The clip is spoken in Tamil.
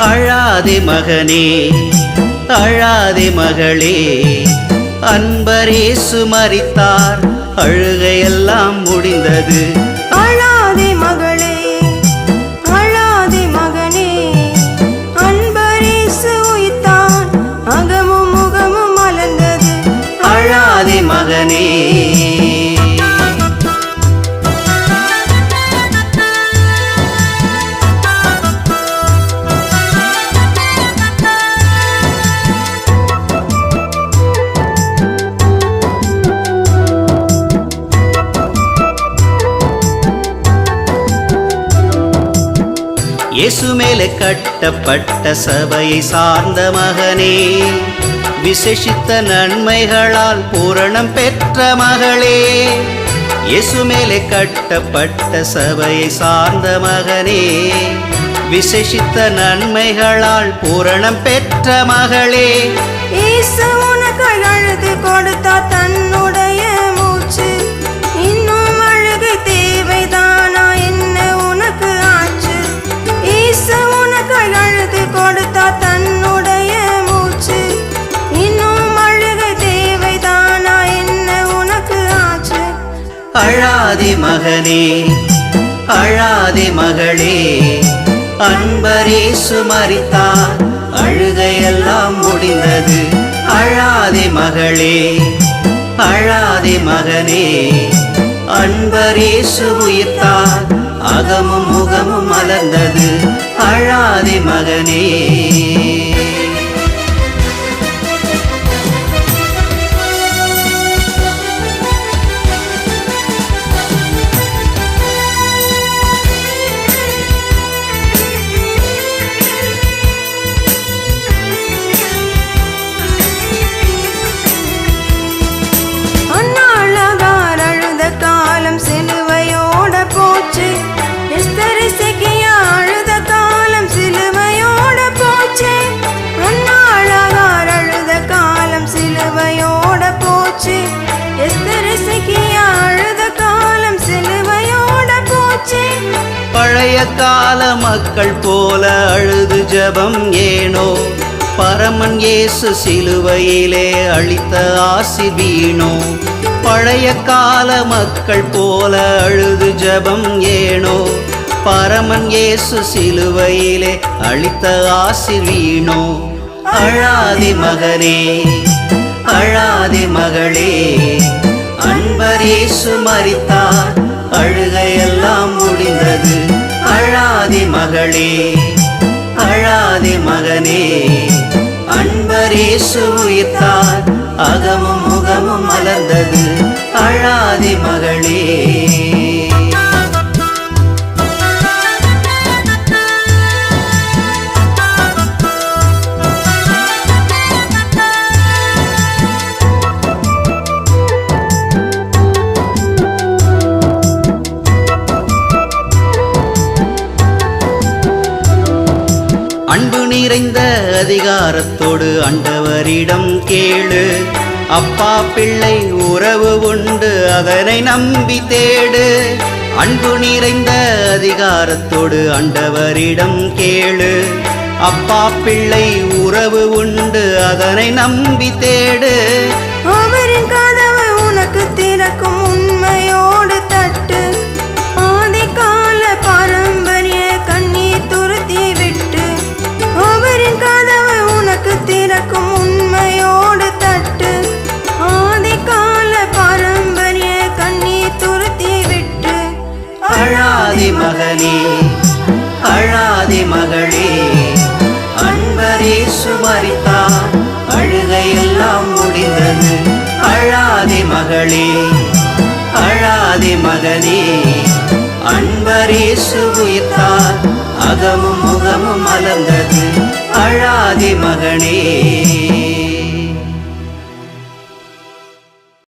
அழாதே மகனே, அழாதே மகளே, அன்பரேசு மரித்தார், அழுகையெல்லாம் முடிந்தது. அழாதே மகளே, அழாதே மகனே, அன்பரேசு உயிர்த்தார், அகமும் முகமும் மலர்ந்தது. அழாதே மகனே. இயேசு மேலே கட்டப்பட்ட சபையை சார்ந்த மகனே, விசேஷித்த நன்மைகளால் பூரணம் பெற்ற மகளே. இயேசு மேலே கட்டப்பட்ட சபையை சார்ந்த மகனே, விசேஷித்த நன்மைகளால் பூரணம் பெற்ற மகளே. இயேசு உனக்கு அழுது கொடுத்தா தன்னுடைய மூச்சு, இன்னும் அழுகை தேவைதானா என்ன உனக்கு ஆச்சு? இயேசு உனக்கு அழுது கொடுத்தா தன்னுடைய மூச்சு, இன்னும் அழுகை தேவைதானா என்ன உனக்கு ஆச்சு? அழாதே மகனே, அழாதே மகளே, அன்பரேசு மரித்தார், அழுகையெல்லாம் முடிந்தது. அழாதே மகளே, அழாதே மகனே, அன்பரேசு உயிர்த்தார், அகமும் முகமும் மலர்ந்தது. அழாதே மகனே. பழைய கால மக்கள் போல அழுது ஜெபம் ஏனோ, பரமன் இயேசு சிலுவையிலே அளித்த ஆசி வீணோ. பழைய கால மக்கள் போல அழுது ஜெபம் ஏனோ, பரமன் இயேசு சிலுவையிலே அளித்த ஆசி வீணோ. அழாதே மகனே, அழாதே மகளே, அன்பரேசு மரித்தார், அழுகையெல்லாம் முடிந்தது. அழாதே மகளே, அழாதே மகனே, அன்பரேசு உயிர்த்தார், அகமும் முகமும் மலர்ந்தது. அழாதே மகளே. அன்பு நிறைந்த அதிகாரத்தோடு ஆண்டவரிடம் கேளு, அப்பா பிள்ளை உறவு உண்டு அதனை நம்பி தேடு. அன்பு நிறைந்த அதிகாரத்தோடு ஆண்டவரிடம் கேளு, அப்பா பிள்ளை உறவு உண்டு அதனை நம்பி தேடு. அவரின் கதவு உனக்கு திறக்கும், உண்மையோடு தட்டு. ஆதிகால பாரம்பரிய கண்ணீர் துருத்தி விட்டு, அவரின் கதவு உனக்கு திறக்கும், உண்மையோடு தட்டு. ஆதிகால பாரம்பரிய கண்ணீர் துருத்தி விட்டு. அழாதே மகனே, அழாதே மகளே, அன்பரேசு மரித்தார், அழுகையெல்லாம் முடிந்தது. அழாதே மகளே, அழாதே மகனே, அன்பரேசு உயிர்த்தார், அகமும் முகமும் மலர்ந்தது. அழாதே மகனே.